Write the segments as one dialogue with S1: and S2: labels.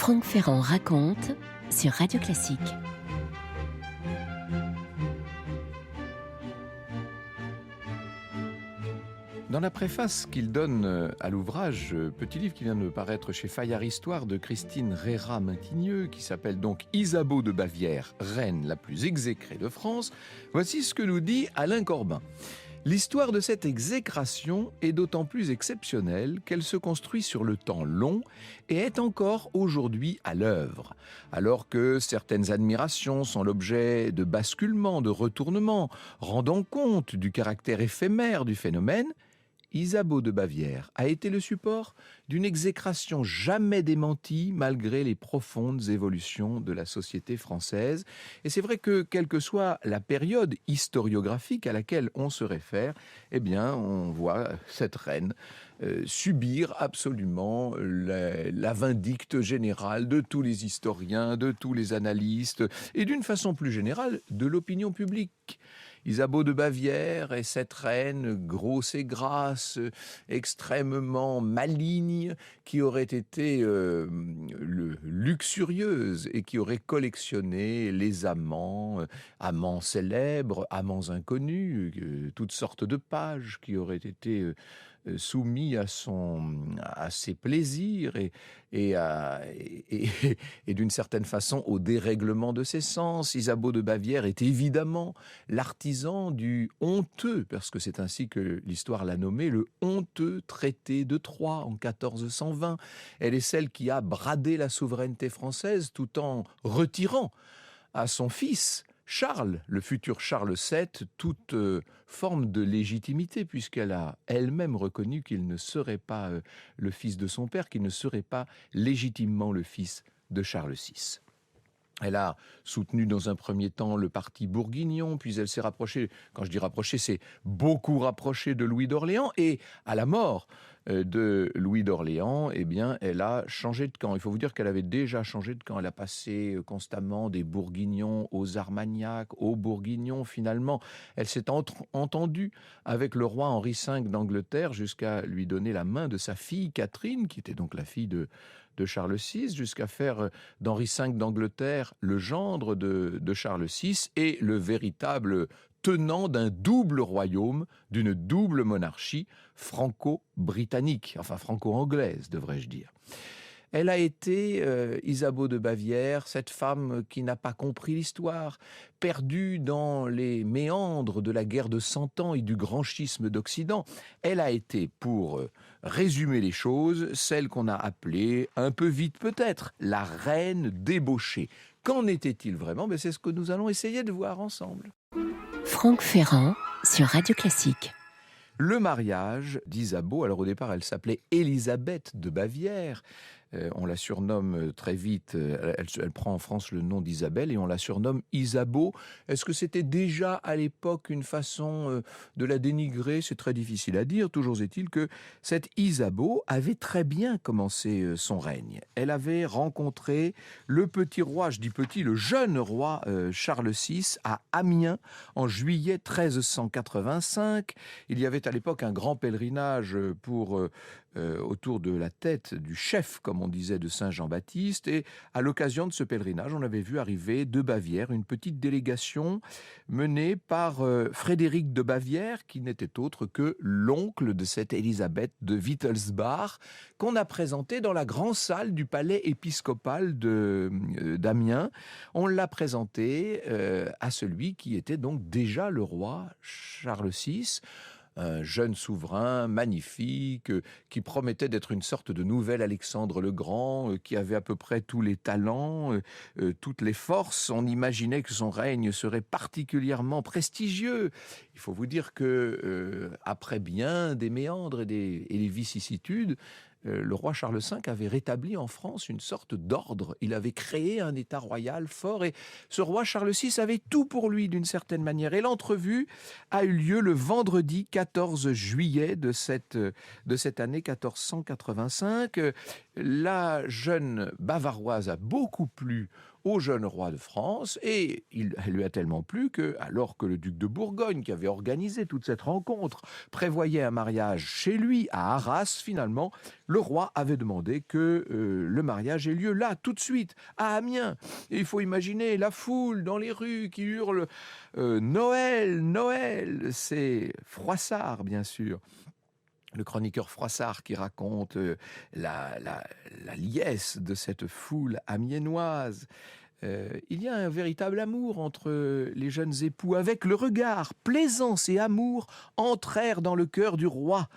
S1: Franck Ferrand raconte sur Radio Classique.
S2: Dans la préface qu'il donne à l'ouvrage, petit livre qui vient de paraître chez Fayard Histoire de Christine Réra-Maintigneux, qui s'appelle donc Isabeau de Bavière, reine la plus exécrée de France, voici ce que nous dit Alain Corbin. L'histoire de cette exécration est d'autant plus exceptionnelle qu'elle se construit sur le temps long et est encore aujourd'hui à l'œuvre. Alors que certaines admirations sont l'objet de basculements, de retournements, rendant compte du caractère éphémère du phénomène, Isabeau de Bavière a été le support d'une exécration jamais démentie malgré les profondes évolutions de la société française. Et c'est vrai que, quelle que soit la période historiographique à laquelle on se réfère, eh bien, on voit cette reine subir absolument la vindicte générale de tous les historiens, de tous les analystes et d'une façon plus générale de l'opinion publique. Isabeau de Bavière est cette reine grosse et grasse, extrêmement maligne, qui aurait été luxurieuse et qui aurait collectionné les amants, amants célèbres, amants inconnus, toutes sortes de pages qui auraient été soumis à ses plaisirs et d'une certaine façon au dérèglement de ses sens. Isabeau de Bavière est évidemment l'artisan du honteux, parce que c'est ainsi que l'histoire l'a nommé, le honteux traité de Troyes en 1420. Elle est celle qui a bradé la souveraineté française tout en retirant à son fils Charles, le futur Charles VII, toute forme de légitimité, puisqu'elle a elle-même reconnu qu'il ne serait pas le fils de son père, qu'il ne serait pas légitimement le fils de Charles VI. Elle a soutenu dans un premier temps le parti bourguignon, puis elle s'est rapprochée, quand je dis rapprochée, c'est beaucoup rapprochée de Louis d'Orléans, et à la mort de Louis d'Orléans, eh bien, elle a changé de camp. Il faut vous dire qu'elle avait déjà changé de camp. Elle a passé constamment des bourguignons aux Armagnacs, aux bourguignons. Finalement, elle s'est entendue avec le roi Henri V d'Angleterre jusqu'à lui donner la main de sa fille Catherine, qui était donc la fille de Charles VI, jusqu'à faire d'Henri V d'Angleterre le gendre de Charles VI et le véritable tenant d'un double royaume, d'une double monarchie franco-britannique, enfin franco-anglaise, devrais-je dire. Elle a été, Isabeau de Bavière, cette femme qui n'a pas compris l'histoire, perdue dans les méandres de la guerre de 100 ans et du grand schisme d'Occident. Elle a été, pour résumer les choses, celle qu'on a appelée, un peu vite peut-être, la reine débauchée. Qu'en était-il vraiment ? C'est ce que nous allons essayer de voir ensemble.
S1: Franck Ferrand sur Radio Classique.
S2: Le mariage d'Isabeau, alors au départ elle s'appelait Élisabeth de Bavière, on la surnomme très vite, elle prend en France le nom d'Isabelle et on la surnomme Isabeau. Est-ce que c'était déjà à l'époque une façon de la dénigrer ? C'est très difficile à dire. Toujours est-il que cette Isabeau avait très bien commencé son règne. Elle avait rencontré le petit roi, je dis petit, le jeune roi Charles VI à Amiens en juillet 1385. Il y avait à l'époque un grand pèlerinage autour de la tête du chef, comme on disait, de Saint-Jean-Baptiste. Et à l'occasion de ce pèlerinage, on avait vu arriver de Bavière une petite délégation menée par Frédéric de Bavière, qui n'était autre que l'oncle de cette Élisabeth de Wittelsbach, qu'on a présenté dans la grande salle du palais épiscopal d'Amiens. On l'a présenté à celui qui était donc déjà le roi Charles VI, un jeune souverain magnifique, qui promettait d'être une sorte de nouvel Alexandre le Grand, qui avait à peu près tous les talents, toutes les forces. On imaginait que son règne serait particulièrement prestigieux. Il faut vous dire que, après bien des méandres et des vicissitudes, le roi Charles V avait rétabli en France une sorte d'ordre. Il avait créé un État royal fort et ce roi Charles VI avait tout pour lui d'une certaine manière. Et l'entrevue a eu lieu le vendredi 14 juillet de cette année 1485. La jeune Bavaroise a beaucoup plu au jeune roi de France, et elle lui a tellement plu que, alors que le duc de Bourgogne, qui avait organisé toute cette rencontre, prévoyait un mariage chez lui, à Arras, finalement, le roi avait demandé que le mariage ait lieu là, tout de suite, à Amiens. Et il faut imaginer la foule dans les rues qui hurle Noël, Noël. C'est Froissart, bien sûr. Le chroniqueur Froissart qui raconte la liesse de cette foule amiénoise. Il y a un véritable amour entre les jeunes époux. Avec le regard, plaisance et amour entrèrent dans le cœur du roi,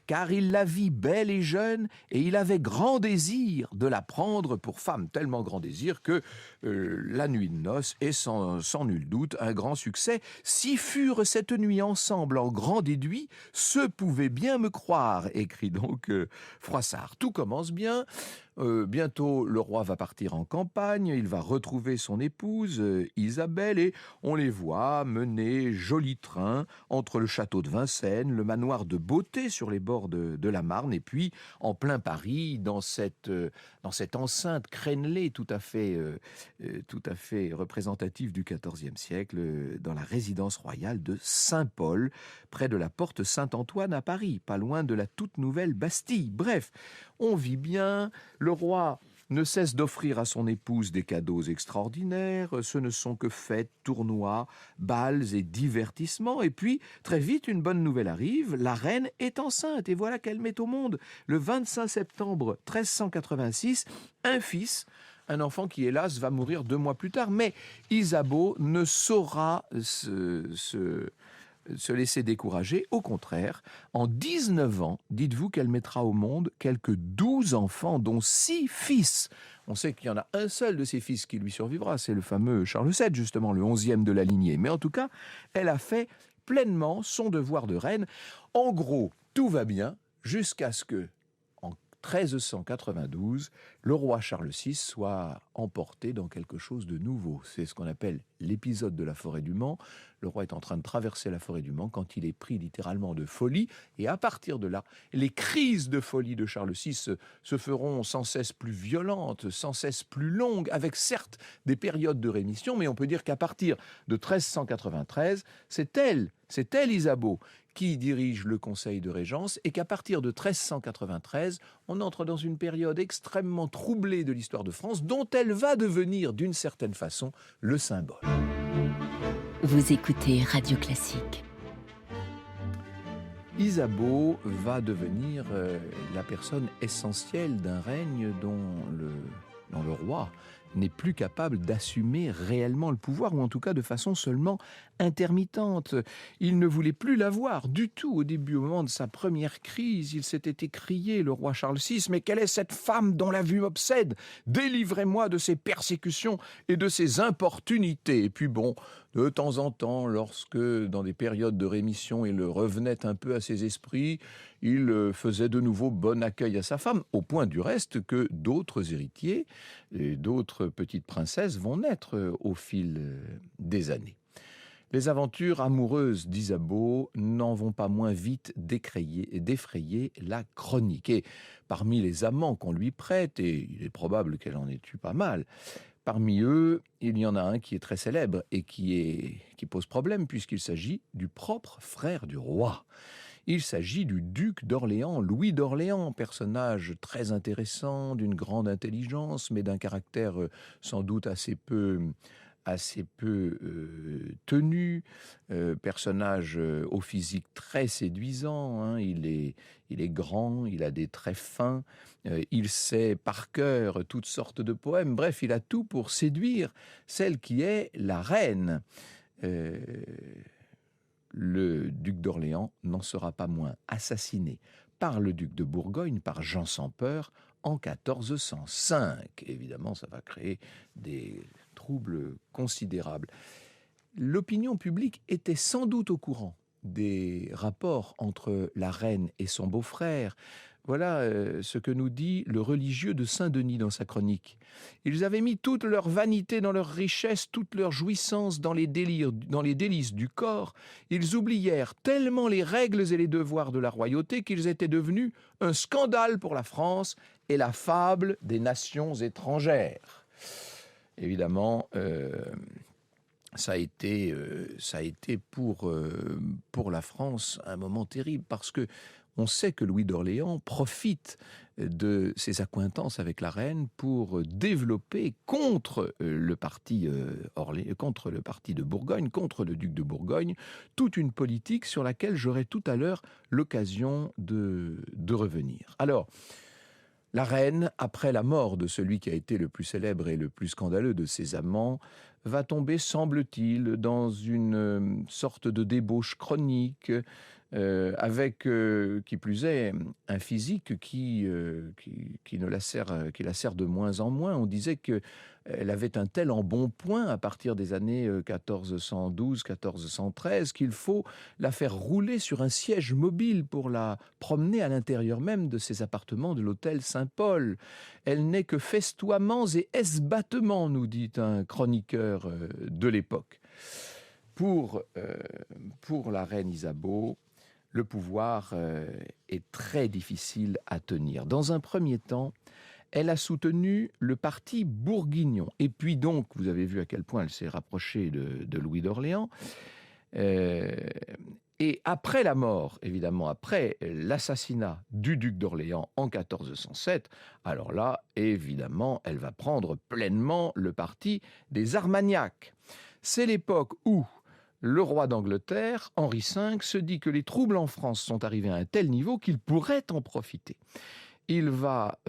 S2: car il la vit belle et jeune, et il avait grand désir de la prendre pour femme. Tellement grand désir que la nuit de noces est sans nul doute un grand succès. Si furent cette nuit ensemble en grand déduit, ceux pouvaient bien me croire, écrit donc Froissart. Tout commence bien. Bientôt, le roi va partir en campagne, il va retrouver son épouse Isabelle, et on les voit mener joli train entre le château de Vincennes, le manoir de Beauté sur les bords de la Marne, et puis en plein Paris, dans cette enceinte crénelée tout à fait représentative du XIVe siècle, dans la résidence royale de Saint-Paul, près de la porte Saint-Antoine à Paris, pas loin de la toute nouvelle Bastille. Bref, on vit bien. Le roi ne cesse d'offrir à son épouse des cadeaux extraordinaires. Ce ne sont que fêtes, tournois, bals et divertissements. Et puis, très vite, une bonne nouvelle arrive. La reine est enceinte, et voilà qu'elle met au monde, le 25 septembre 1386, un fils, un enfant qui, hélas, va mourir 2 mois plus tard. Mais Isabeau ne saura se laisser décourager. Au contraire, en 19 ans, dites-vous qu'elle mettra au monde quelques 12 enfants, dont 6 fils. On sait qu'il y en a un seul de ses fils qui lui survivra, c'est le fameux Charles VII, justement, le 11e de la lignée. Mais en tout cas, elle a fait pleinement son devoir de reine. En gros, tout va bien jusqu'à ce que, en 1392, le roi Charles VI soit emporté dans quelque chose de nouveau. C'est ce qu'on appelle l'épisode de la forêt du Mans. Le roi est en train de traverser la forêt du Mans quand il est pris littéralement de folie. Et à partir de là, les crises de folie de Charles VI se feront sans cesse plus violentes, sans cesse plus longues, avec certes des périodes de rémission, mais on peut dire qu'à partir de 1393, c'est elle, Isabeau, qui dirige le conseil de régence, et qu'à partir de 1393, on entre dans une période extrêmement troublée de l'histoire de France, dont elle va devenir, d'une certaine façon, le symbole.
S1: Vous écoutez Radio Classique.
S2: Isabeau va devenir la personne essentielle d'un règne dont le roi n'est plus capable d'assumer réellement le pouvoir, ou en tout cas de façon seulement intermittente. Il ne voulait plus l'avoir du tout au début, au moment de sa première crise. Il s'était écrié, le roi Charles VI, « Mais quelle est cette femme dont la vue m'obsède ? Délivrez-moi de ses persécutions et de ses importunités. » Et puis bon, de temps en temps, lorsque dans des périodes de rémission, il revenait un peu à ses esprits, il faisait de nouveau bon accueil à sa femme, au point du reste que d'autres héritiers et d'autres petites princesses vont naître au fil des années. Les aventures amoureuses d'Isabeau n'en vont pas moins vite d'effrayer la chronique. Et parmi les amants qu'on lui prête, et il est probable qu'elle en ait eu pas mal, parmi eux, il y en a un qui est très célèbre et qui pose problème, puisqu'il s'agit du propre frère du roi. Il s'agit du duc d'Orléans, Louis d'Orléans, personnage très intéressant, d'une grande intelligence, mais d'un caractère sans doute assez peu tenu, personnage au physique très séduisant, hein. Il est grand, il a des traits fins, il sait par cœur toutes sortes de poèmes, bref, il a tout pour séduire celle qui est la reine. Le duc d'Orléans n'en sera pas moins assassiné par le duc de Bourgogne, par Jean sans peur, en 1405. Évidemment, ça va créer des troubles considérables. L'opinion publique était sans doute au courant des rapports entre la reine et son beau-frère. Voilà ce que nous dit le religieux de Saint-Denis dans sa chronique. Ils avaient mis toute leur vanité dans leur richesse, toute leur jouissance dans les délices du corps. Ils oublièrent tellement les règles et les devoirs de la royauté qu'ils étaient devenus un scandale pour la France et la fable des nations étrangères. évidemment, ça a été pour la France un moment terrible parce que on sait que Louis d'Orléans profite de ses accointances avec la reine pour développer contre le parti contre le parti de Bourgogne, contre le duc de Bourgogne, toute une politique sur laquelle j'aurai tout à l'heure l'occasion de revenir. Alors, la reine, après la mort de celui qui a été le plus célèbre et le plus scandaleux de ses amants, va tomber, semble-t-il, dans une sorte de débauche chronique, avec, qui plus est, un physique qui la sert de moins en moins. On disait qu'elle avait un tel embonpoint à partir des années 1412-1413 qu'il faut la faire rouler sur un siège mobile pour la promener à l'intérieur même de ses appartements de l'hôtel Saint-Paul. Elle n'est que festoiements et esbattements, nous dit un chroniqueur de l'époque. Pour la reine Isabeau, le pouvoir est très difficile à tenir. Dans un premier temps, elle a soutenu le parti bourguignon. Et puis donc, vous avez vu à quel point elle s'est rapprochée de Louis d'Orléans. Et après la mort, évidemment, après l'assassinat du duc d'Orléans en 1407, alors là, évidemment, elle va prendre pleinement le parti des Armagnacs. C'est l'époque où le roi d'Angleterre, Henri V, se dit que les troubles en France sont arrivés à un tel niveau qu'il pourrait en profiter. Il va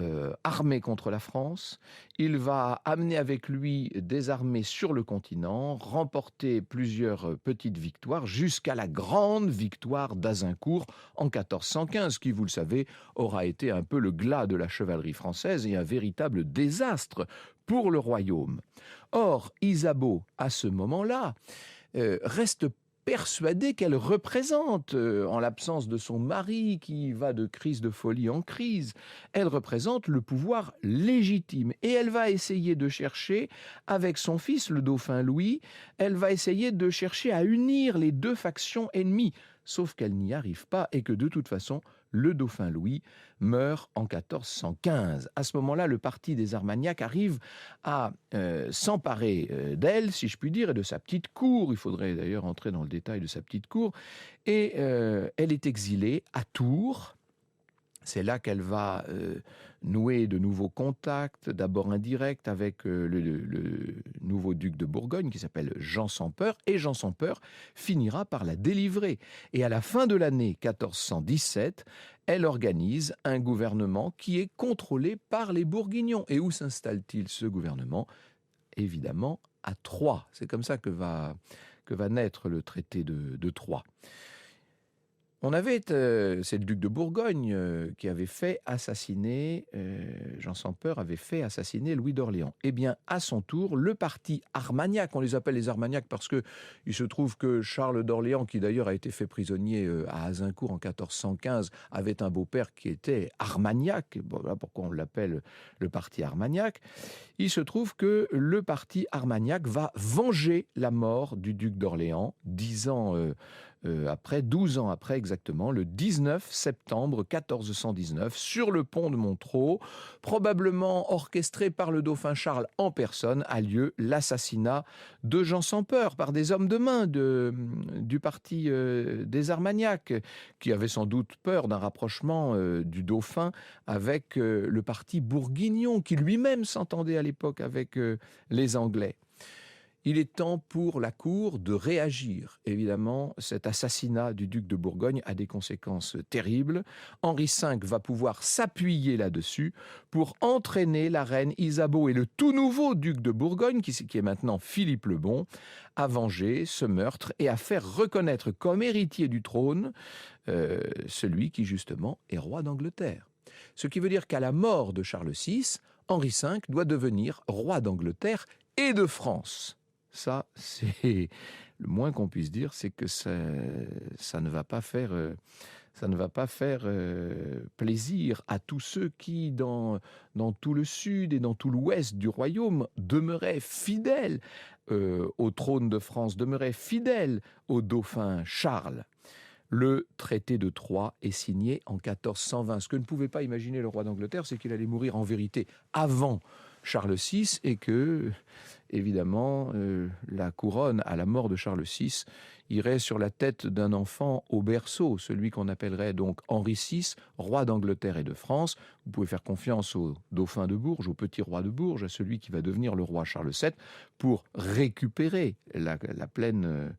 S2: armer contre la France, il va amener avec lui des armées sur le continent, remporter plusieurs petites victoires, jusqu'à la grande victoire d'Azincourt en 1415, qui, vous le savez, aura été un peu le glas de la chevalerie française et un véritable désastre pour le royaume. Or, Isabeau, à ce moment-là, reste persuadée qu'elle représente, en l'absence de son mari qui va de crise de folie en crise, elle représente le pouvoir légitime. Et elle va essayer de chercher, avec son fils, le dauphin Louis, elle va essayer de chercher à unir les deux factions ennemies. Sauf qu'elle n'y arrive pas et que de toute façon, le dauphin Louis meurt en 1415. À ce moment-là, le parti des Armagnacs arrive à s'emparer d'elle, si je puis dire, et de sa petite cour. Il faudrait d'ailleurs entrer dans le détail de sa petite cour. Et elle est exilée à Tours. C'est là qu'elle va nouer de nouveaux contacts, d'abord indirects avec le nouveau duc de Bourgogne qui s'appelle Jean sans Peur, et Jean sans Peur finira par la délivrer. Et à la fin de l'année 1417, elle organise un gouvernement qui est contrôlé par les Bourguignons. Et où s'installe-t-il ce gouvernement ? Évidemment à Troyes. C'est comme ça que va naître le traité de Troyes. On avait, c'est le duc de Bourgogne qui avait fait assassiner, Jean sans Peur avait fait assassiner Louis d'Orléans. Eh bien, à son tour, le parti Armagnac, on les appelle les Armagnacs parce que il se trouve que Charles d'Orléans, qui d'ailleurs a été fait prisonnier à Azincourt en 1415, avait un beau-père qui était Armagnac. Bon, voilà pourquoi on l'appelle le parti Armagnac. Il se trouve que le parti Armagnac va venger la mort du duc d'Orléans 12 ans après exactement, le 19 septembre 1419, sur le pont de Montereau, probablement orchestré par le dauphin Charles en personne, a lieu l'assassinat de Jean sans Peur par des hommes de main du parti des Armagnacs, qui avaient sans doute peur d'un rapprochement du dauphin avec le parti bourguignon, qui lui-même s'entendait à l'époque avec les Anglais. Il est temps pour la cour de réagir. Évidemment, cet assassinat du duc de Bourgogne a des conséquences terribles. Henri V va pouvoir s'appuyer là-dessus pour entraîner la reine Isabeau et le tout nouveau duc de Bourgogne, qui est maintenant Philippe le Bon, à venger ce meurtre et à faire reconnaître comme héritier du trône celui qui justement est roi d'Angleterre. Ce qui veut dire qu'à la mort de Charles VI, Henri V doit devenir roi d'Angleterre et de France. Ça, c'est le moins qu'on puisse dire, c'est que ça ne va pas faire plaisir à tous ceux qui, dans tout le sud et dans tout l'ouest du royaume, demeuraient fidèles au trône de France, demeuraient fidèles au dauphin Charles. Le traité de Troyes est signé en 1420. Ce que ne pouvait pas imaginer le roi d'Angleterre, c'est qu'il allait mourir en vérité avant Charles VI et que évidemment, la couronne, à la mort de Charles VI, irait sur la tête d'un enfant au berceau, celui qu'on appellerait donc Henri VI, roi d'Angleterre et de France. Vous pouvez faire confiance au dauphin de Bourges, au petit roi de Bourges, à celui qui va devenir le roi Charles VII, pour récupérer la pleine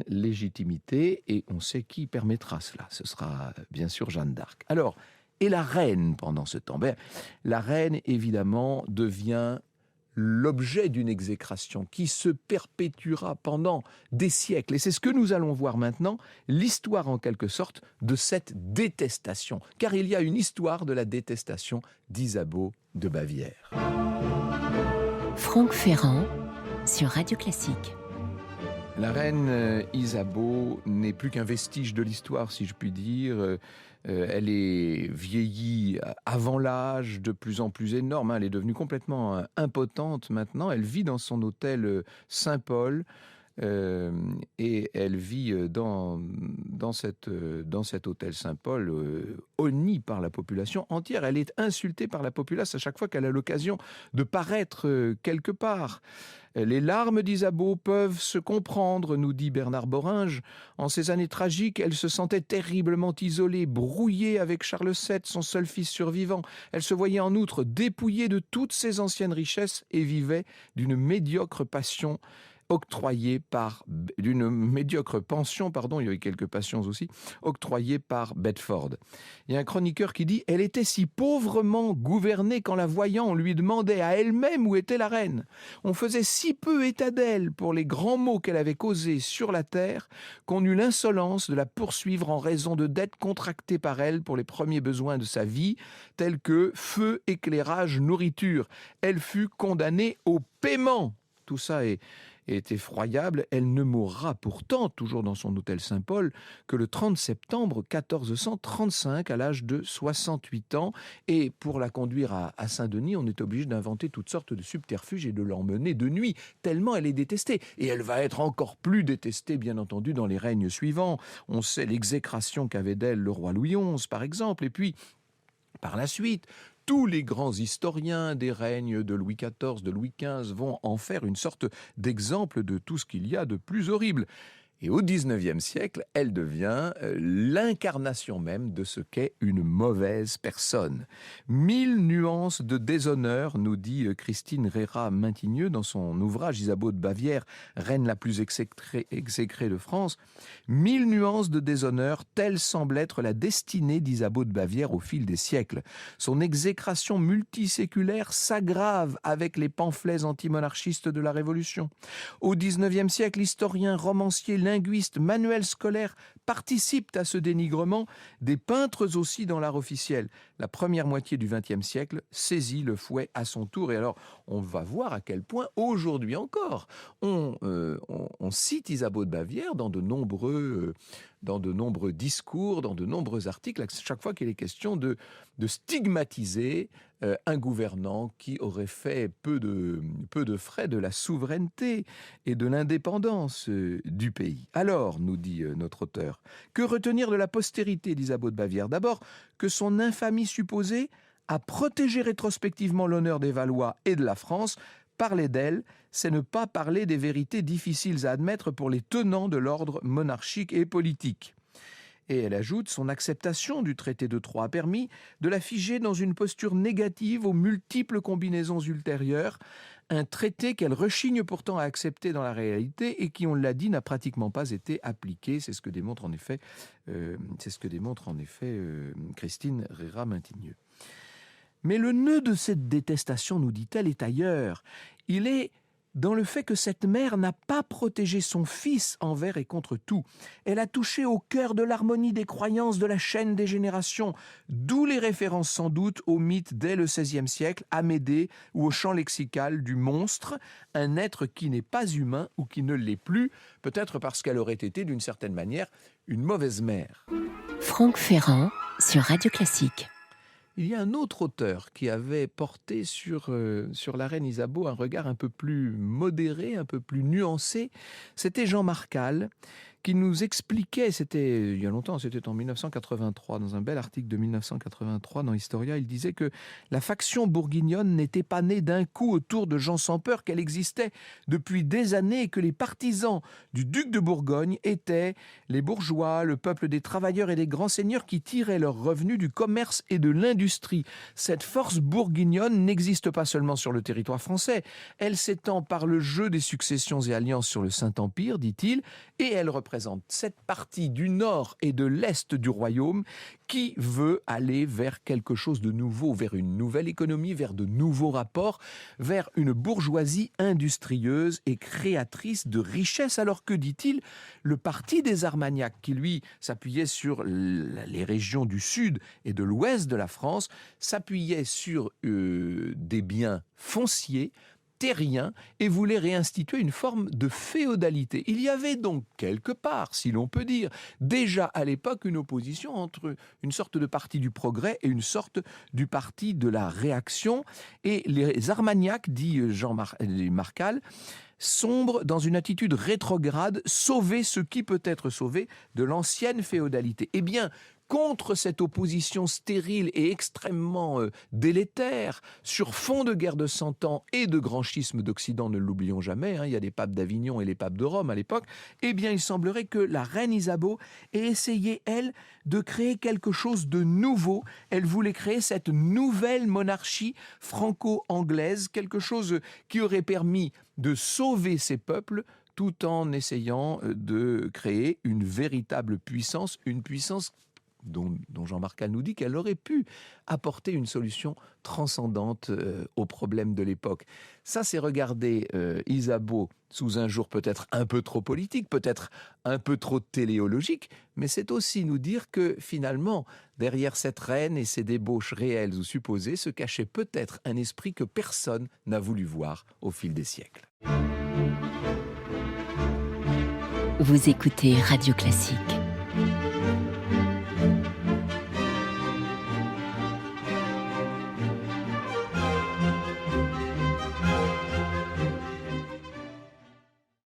S2: légitimité, et on sait qui permettra cela. Ce sera bien sûr Jeanne d'Arc. Alors, et la reine pendant ce temps? La reine, évidemment, devient l'objet d'une exécration qui se perpétuera pendant des siècles. Et c'est ce que nous allons voir maintenant, l'histoire en quelque sorte de cette détestation. Car il y a une histoire de la détestation d'Isabeau de Bavière.
S1: Franck Ferrand sur Radio Classique.
S2: La reine Isabeau n'est plus qu'un vestige de l'histoire, si je puis dire. Elle est vieillie avant l'âge, de plus en plus énorme. Elle est devenue complètement impotente maintenant. Elle vit dans son hôtel Saint-Paul. Et elle vit dans cet hôtel Saint-Paul, honnie par la population entière. Elle est insultée par la populace à chaque fois qu'elle a l'occasion de paraître quelque part. Les larmes d'Isabeau peuvent se comprendre, nous dit Bernard Boringe. En ces années tragiques, elle se sentait terriblement isolée, brouillée avec Charles VII, son seul fils survivant. Elle se voyait en outre dépouillée de toutes ses anciennes richesses et vivait d'une médiocre pension, il y avait quelques passions aussi, octroyée par Bedford. Il y a un chroniqueur qui dit « Elle était si pauvrement gouvernée qu'en la voyant, on lui demandait à elle-même où était la reine. On faisait si peu état d'elle pour les grands maux qu'elle avait causés sur la terre qu'on eut l'insolence de la poursuivre en raison de dettes contractées par elle pour les premiers besoins de sa vie, tels que feu, éclairage, nourriture. Elle fut condamnée au paiement. » Tout ça est effroyable. Elle ne mourra pourtant, toujours dans son hôtel Saint-Paul, que le 30 septembre 1435, à l'âge de 68 ans. Et pour la conduire à Saint-Denis, on est obligé d'inventer toutes sortes de subterfuges et de l'emmener de nuit, tellement elle est détestée. Et elle va être encore plus détestée, bien entendu, dans les règnes suivants. On sait l'exécration qu'avait d'elle le roi Louis XI, par exemple. Et puis, par la suite, tous les grands historiens des règnes de Louis XIV, de Louis XV vont en faire une sorte d'exemple de tout ce qu'il y a de plus horrible. Et au XIXe siècle, elle devient l'incarnation même de ce qu'est une mauvaise personne. 1000 nuances de déshonneur, nous dit Christine Reyrat-Maintigneux dans son ouvrage Isabeau de Bavière, reine la plus exécrée de France. 1000 nuances de déshonneur, telle semble être la destinée d'Isabeau de Bavière au fil des siècles. Son exécration multiséculaire s'aggrave avec les pamphlets antimonarchistes de la Révolution. Au XIXe siècle, l'historien, romancier, linguistes, manuels scolaires participent à ce dénigrement, des peintres aussi dans l'art officiel. La première moitié du XXe siècle saisit le fouet à son tour. Et alors, on va voir à quel point, aujourd'hui encore, on cite Isabeau de Bavière dans de nombreux discours, dans de nombreux articles, à chaque fois qu'il est question de stigmatiser un gouvernant qui aurait fait peu de frais de la souveraineté et de l'indépendance du pays. Alors, nous dit notre auteur, que retenir de la postérité d'Isabeau de Bavière? D'abord, que son infamie supposée a protégé rétrospectivement l'honneur des Valois et de la France. Parler d'elle, c'est ne pas parler des vérités difficiles à admettre pour les tenants de l'ordre monarchique et politique. Et elle ajoute, son acceptation du traité de Troyes a permis de la figer dans une posture négative aux multiples combinaisons ultérieures, un traité qu'elle rechigne pourtant à accepter dans la réalité et qui, on l'a dit, n'a pratiquement pas été appliqué. C'est ce que démontre en effet, Christine Reyrat-Maintigneux. Mais le nœud de cette détestation, nous dit-elle, est ailleurs. Il est dans le fait que cette mère n'a pas protégé son fils envers et contre tout. Elle a touché au cœur de l'harmonie des croyances de la chaîne des générations, d'où les références sans doute au mythe dès le XVIe siècle, à Médée ou au champ lexical du monstre, un être qui n'est pas humain ou qui ne l'est plus, peut-être parce qu'elle aurait été d'une certaine manière une mauvaise mère.
S1: Franck Ferrand sur Radio Classique.
S2: Il y a un autre auteur qui avait porté sur la reine Isabeau un regard un peu plus modéré, un peu plus nuancé. C'était Jean Marcal, qui nous expliquait, c'était il y a longtemps, c'était en 1983, dans un bel article de 1983 dans Historia, il disait que la faction bourguignonne n'était pas née d'un coup autour de Jean sans peur, qu'elle existait depuis des années et que les partisans du duc de Bourgogne étaient les bourgeois, le peuple des travailleurs et des grands seigneurs qui tiraient leurs revenus du commerce et de l'industrie. Cette force bourguignonne n'existe pas seulement sur le territoire français, elle s'étend par le jeu des successions et alliances sur le Saint-Empire, dit-il, et elle représente cette partie du nord et de l'est du royaume qui veut aller vers quelque chose de nouveau, vers une nouvelle économie, vers de nouveaux rapports, vers une bourgeoisie industrieuse et créatrice de richesses, alors que, dit-il, le parti des Armagnacs, qui lui s'appuyait sur les régions du sud et de l'ouest de la France, s'appuyait sur des biens fonciers, terrien, et voulait réinstituer une forme de féodalité. Il y avait donc quelque part, si l'on peut dire, déjà à l'époque une opposition entre une sorte de parti du progrès et une sorte du parti de la réaction. Et les Armagnacs, dit Jean Marcal, sombre dans une attitude rétrograde, sauver ce qui peut être sauvé de l'ancienne féodalité. Eh bien, contre cette opposition stérile et extrêmement délétère, sur fond de guerre de 100 ans et de grand schisme d'Occident, ne l'oublions jamais, il y a les papes d'Avignon et les papes de Rome à l'époque, eh bien il semblerait que la reine Isabeau ait essayé, elle, de créer quelque chose de nouveau. Elle voulait créer cette nouvelle monarchie franco-anglaise, quelque chose qui aurait permis de sauver ces peuples tout en essayant de créer une véritable puissance, une puissance dont Jean Marcal nous dit qu'elle aurait pu apporter une solution transcendante aux problèmes de l'époque. Ça, c'est regarder Isabeau sous un jour peut-être un peu trop politique, peut-être un peu trop téléologique, mais c'est aussi nous dire que finalement, derrière cette reine et ses débauches réelles ou supposées, se cachait peut-être un esprit que personne n'a voulu voir au fil des siècles.
S1: Vous écoutez Radio Classique.